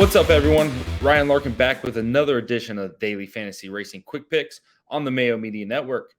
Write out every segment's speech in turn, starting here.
What's up, everyone? Ryan Larkin back with another edition of Daily Fantasy Racing Quick Picks on the Mayo Media Network.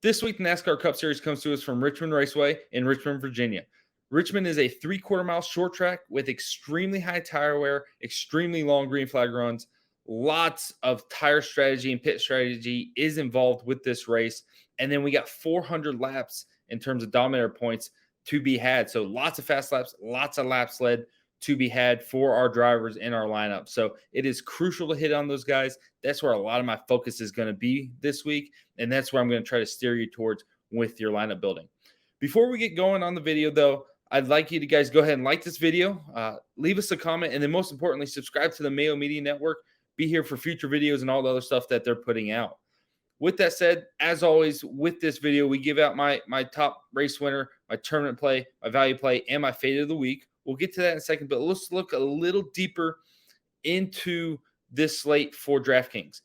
This week, the NASCAR Cup Series comes to us from Richmond Raceway in Richmond, Virginia. Richmond is a 3/4 mile short track with extremely high tire wear, extremely long green flag runs. Lots of tire strategy and pit strategy is involved with this race. And then we got 400 laps in terms of Dominator points to be had. So lots of fast laps, lots of laps led to be had for our drivers in our lineup. So it is crucial to hit on those guys. That's where a lot of my focus is going to be this week. And that's where I'm going to try to steer you towards with your lineup building. Before we get going on the video, though, I'd like you to guys go ahead and like this video, leave us a comment, and then most importantly, subscribe to the Mayo Media Network. Be here for future videos and all the other stuff that they're putting out. With that said, as always, with this video, we give out my top race winner, my tournament play, my value play, and my fade of the week. We'll get to that in a second, but let's look a little deeper into this slate for DraftKings.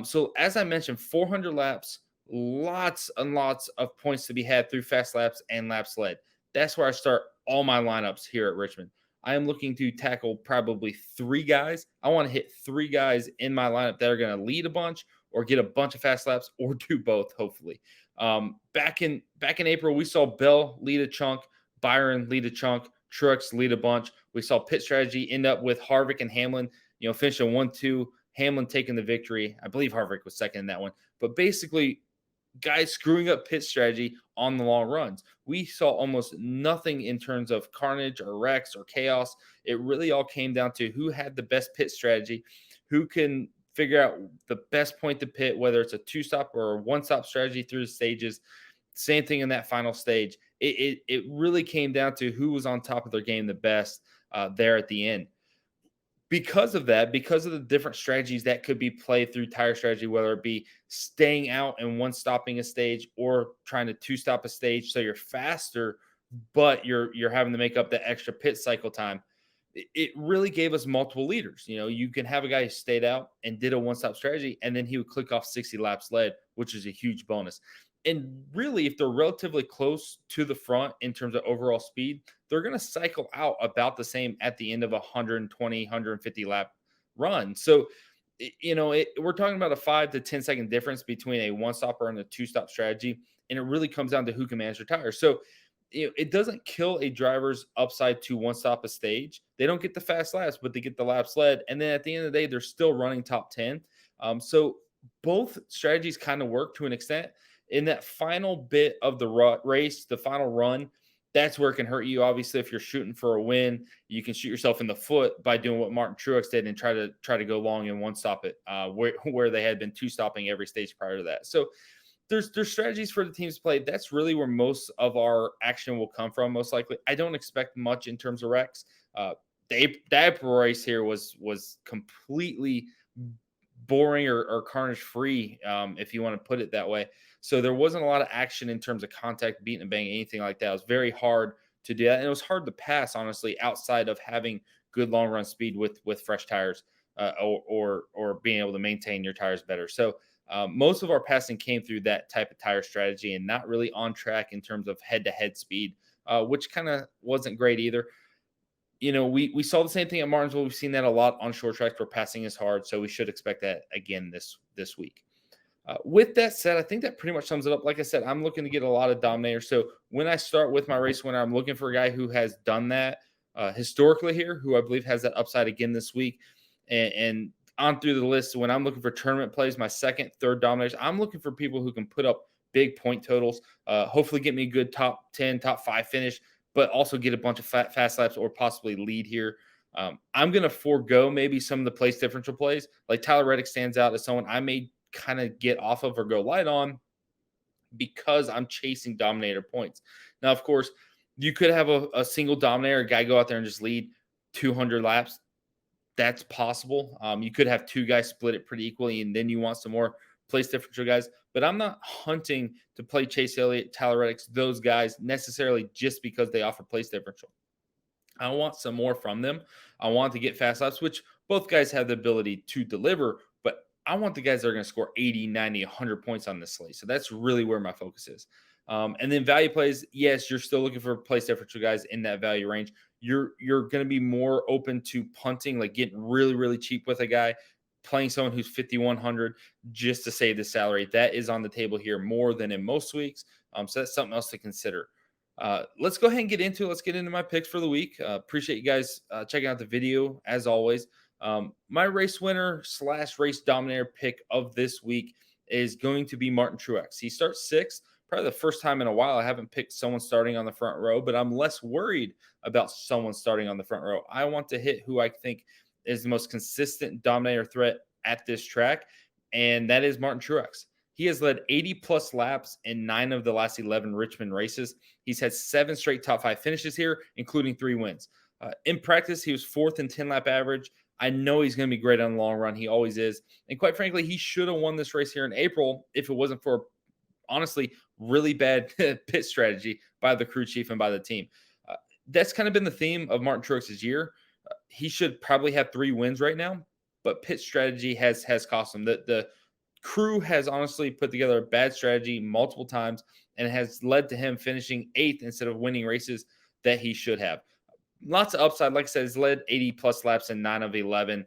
So as I mentioned, 400 laps, lots and lots of points to be had through fast laps and laps led. That's where I start all my lineups here at Richmond. I am looking to tackle probably 3 guys. I want to hit 3 guys in my lineup that are going to lead a bunch or get a bunch of fast laps or do both, hopefully. Back in April, we saw Bell lead a chunk, Byron lead a chunk, Truax lead a bunch. We saw pit strategy end up with Harvick and Hamlin, finishing 1-2, Hamlin taking the victory. I believe Harvick was second in that one. But basically, guys screwing up pit strategy on the long runs. We saw almost nothing in terms of carnage or wrecks or chaos. It really all came down to who had the best pit strategy, who can figure out the best point to pit, whether it's a 2-stop or a 1-stop strategy through the stages. Same thing in that final stage. It really came down to who was on top of their game the best there at the end. Because of that, because of the different strategies that could be played through tire strategy, whether it be staying out and 1-stopping a stage or trying to 2-stop a stage so you're faster, but you're having to make up the extra pit cycle time, it really gave us multiple leaders. You can have a guy who stayed out and did a 1-stop strategy, and then he would click off 60 laps led, which is a huge bonus. And really, if they're relatively close to the front in terms of overall speed, they're going to cycle out about the same at the end of a 120, 150 lap run. So, we're talking about a 5 to 10 second difference between a 1-stopper and a 2-stop strategy. And it really comes down to who can manage their tires. So, it doesn't kill a driver's upside to 1-stop a stage. They don't get the fast laps, but they get the laps led. And then at the end of the day, they're still running top 10. So both strategies kind of work to an extent. In that final bit of the race, the final run, that's where it can hurt you. Obviously, if you're shooting for a win, you can shoot yourself in the foot by doing what Martin Truax did and try to go long and 1-stop it, where they had been 2-stopping every stage prior to that. So there's strategies for the teams to play. That's really where most of our action will come from, most likely. I don't expect much in terms of wrecks. The April race here was completely boring or carnage free, if you want to put it that way. So there wasn't a lot of action in terms of contact, beating and banging, anything like that. It was very hard to do that. And it was hard to pass, honestly, outside of having good long run speed with fresh tires or being able to maintain your tires better. So most of our passing came through that type of tire strategy and not really on track in terms of head-to-head speed, which kind of wasn't great either. We saw the same thing at Martinsville. We've seen that a lot on short tracks where passing is hard, so we should expect that again this week. With that said, I think that pretty much sums it up. Like I said, I'm looking to get a lot of dominators. So when I start with my race winner, I'm looking for a guy who has done that historically here, who I believe has that upside again this week. And on through the list, when I'm looking for tournament plays, my second, third dominators, I'm looking for people who can put up big point totals, hopefully get me a good top 10, top 5 finish, but also get a bunch of fast laps or possibly lead here. I'm going to forego maybe some of the place differential plays. Like Tyler Reddick stands out as someone I may kind of get off of or go light on because I'm chasing dominator points. Now, of course, you could have a single dominator, a guy go out there and just lead 200 laps. That's possible. You could have 2 guys split it pretty equally, and then you want some more place differential guys. But I'm not hunting to play Chase Elliott, Tyler Reddick, those guys necessarily just because they offer place differential. I want some more from them. I want to get fast laps, which both guys have the ability to deliver, but I want the guys that are going to score 80, 90, 100 points on this slate. So that's really where my focus is. And then value plays, yes, you're still looking for place differential guys in that value range. you're going to be more open to punting, like getting really, really cheap with a guy, playing someone who's 5,100 just to save the salary. That is on the table here more than in most weeks. So that's something else to consider. Let's go ahead and get into it. Let's get into my picks for the week. Appreciate you guys checking out the video as always. My race winner / race dominator pick of this week is going to be Martin Truax. He starts sixth. Probably the first time in a while I haven't picked someone starting on the front row, but I'm less worried about someone starting on the front row. I want to hit who I think is the most consistent dominator threat at this track, and that is Martin Truax. He has led 80 plus laps in 9 of the last 11 Richmond races. He's had 7 straight top 5 finishes here, including 3 wins. In practice, he was 4th in 10 lap average. I know he's going to be great on the long run. He always is. And quite frankly, he should have won this race here in April if it wasn't for, honestly, really bad pit strategy by the crew chief and by the team. That's kind of been the theme of Martin Truex's year. He should probably have 3 wins right now, but pit strategy has cost him. The crew has honestly put together a bad strategy multiple times, and it has led to him finishing 8th instead of winning races that he should have. Lots of upside. Like I said, he's led 80 plus laps in 9 of 11.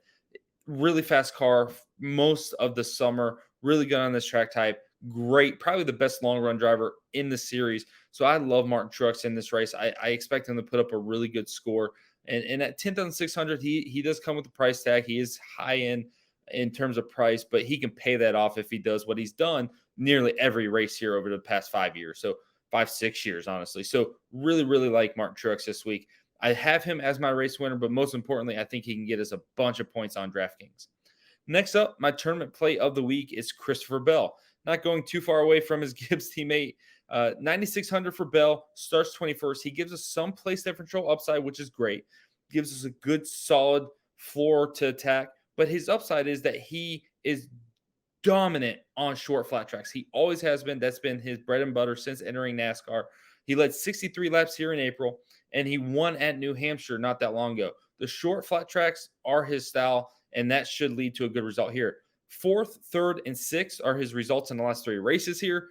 Really fast car most of the summer. Really good on this track type. Great. Probably the best long run driver in the series. So I love Martin Truex in this race. I expect him to put up a really good score. And at 10,600, he does come with the price tag. He is high in terms of price, but he can pay that off if he does what he's done nearly every race here over the past 5 years. So 5-6 years, honestly. So really, really like Martin Truex this week. I have him as my race winner, but most importantly, I think he can get us a bunch of points on DraftKings. Next up, my tournament play of the week is Christopher Bell. Not going too far away from his Gibbs teammate. 9,600 for Bell, starts 21st. He gives us some place differential upside, which is great. Gives us a good, solid floor to attack. But his upside is that he is dominant on short flat tracks. He always has been. That's been his bread and butter since entering NASCAR. He led 63 laps here in April, and he won at New Hampshire not that long ago. The short flat tracks are his style, and that should lead to a good result here. 4th, 3rd, and 6th are his results in the last 3 races here.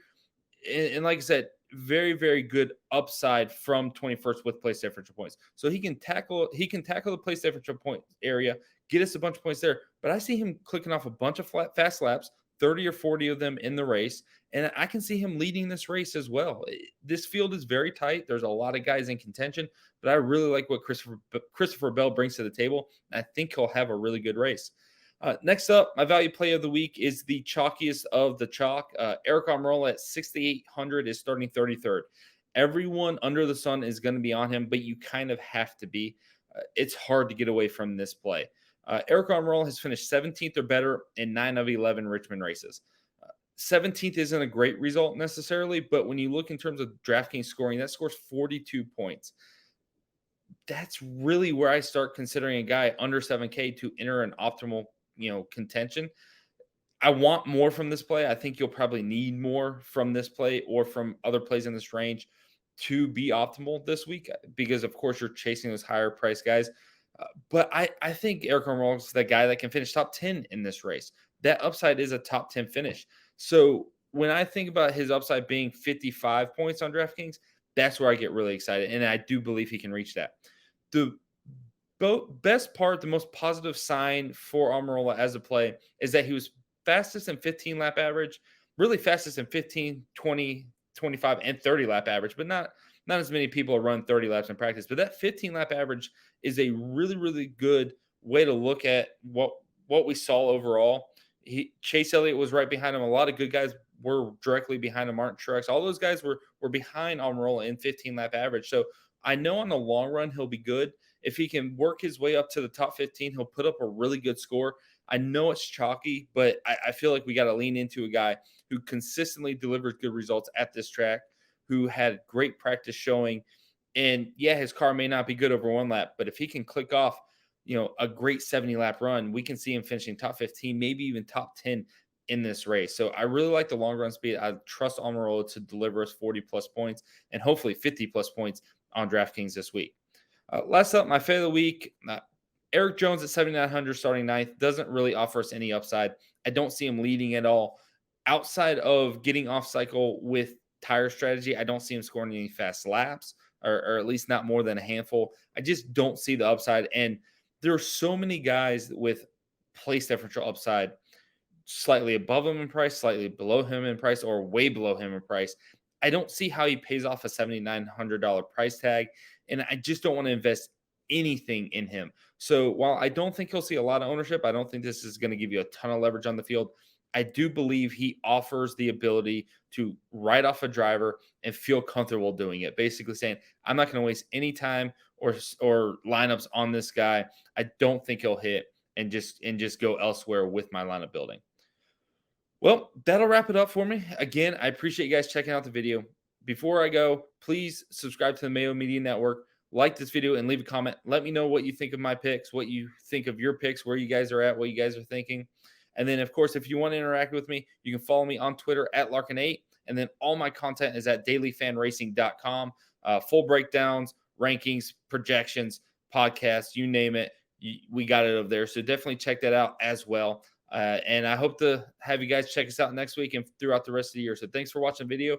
And like I said, very, very good upside from 21st with place differential points. So he can tackle the place differential point area, get us a bunch of points there. But I see him clicking off a bunch of fast laps, 30 or 40 of them in the race. And I can see him leading this race as well. This field is very tight. There's a lot of guys in contention, but I really like what Christopher Bell brings to the table. I think he'll have a really good race. Next up, my value play of the week is the chalkiest of the chalk. Eric Almirola at 6,800 is starting 33rd. Everyone under the sun is going to be on him, but you kind of have to be. It's hard to get away from this play. Eric Almirola has finished 17th or better in 9 of 11 Richmond races. 17th isn't a great result necessarily, but when you look in terms of DraftKings scoring, that scores 42 points. That's really where I start considering a guy under 7K to enter an optimal, contention. I want more from this play. I think you'll probably need more from this play or from other plays in this range to be optimal this week because, of course, you're chasing those higher price guys. But I think Eric Almirola is the guy that can finish top 10 in this race. That upside is a top 10 finish. So when I think about his upside being 55 points on DraftKings, that's where I get really excited. And I do believe he can reach that. The best part, the most positive sign for Almirola as a play is that he was fastest in 15 lap average, really fastest in 15, 20, 25, and 30 lap average, but not as many people run 30 laps in practice. But that 15 lap average is a really, really good way to look at what we saw overall. Chase Elliott was right behind him. A lot of good guys were directly behind him. Martin Truex, all those guys were behind Almirola in 15 lap average. So I know on the long run he'll be good. If he can work his way up to the top 15, he'll put up a really good score. I know it's chalky, but I feel like we got to lean into a guy who consistently delivers good results at this track, who had great practice showing. And yeah, his car may not be good over 1 lap, but if he can click off, a great 70-lap run, we can see him finishing top 15, maybe even top 10 in this race. So I really like the long run speed. I trust Almirola to deliver us 40-plus points and hopefully 50-plus points on DraftKings this week. Last up, my favorite of the week, Eric Jones at 7,900 starting 9th doesn't really offer us any upside. I don't see him leading at all. Outside of getting off cycle with tire strategy, I don't see him scoring any fast laps. or at least not more than a handful. I just don't see the upside. And there are so many guys with place differential upside slightly above him in price, slightly below him in price, or way below him in price. I don't see how he pays off a $7,900 price tag, and I just don't want to invest anything in him. So while I don't think he'll see a lot of ownership, I don't think this is going to give you a ton of leverage on the field. I do believe he offers the ability to write off a driver and feel comfortable doing it. Basically saying, I'm not going to waste any time or lineups on this guy. I don't think he'll hit and just go elsewhere with my lineup building. Well, that'll wrap it up for me. Again, I appreciate you guys checking out the video. Before I go, please subscribe to the Mayo Media Network, like this video, and leave a comment. Let me know what you think of my picks, what you think of your picks, where you guys are at, what you guys are thinking. And then, of course, if you want to interact with me, you can follow me on Twitter at Larkin8. And then all my content is at dailyfanracing.com. Full breakdowns, rankings, projections, podcasts, you name it. We got it over there. So definitely check that out as well. And I hope to have you guys check us out next week and throughout the rest of the year. So thanks for watching the video.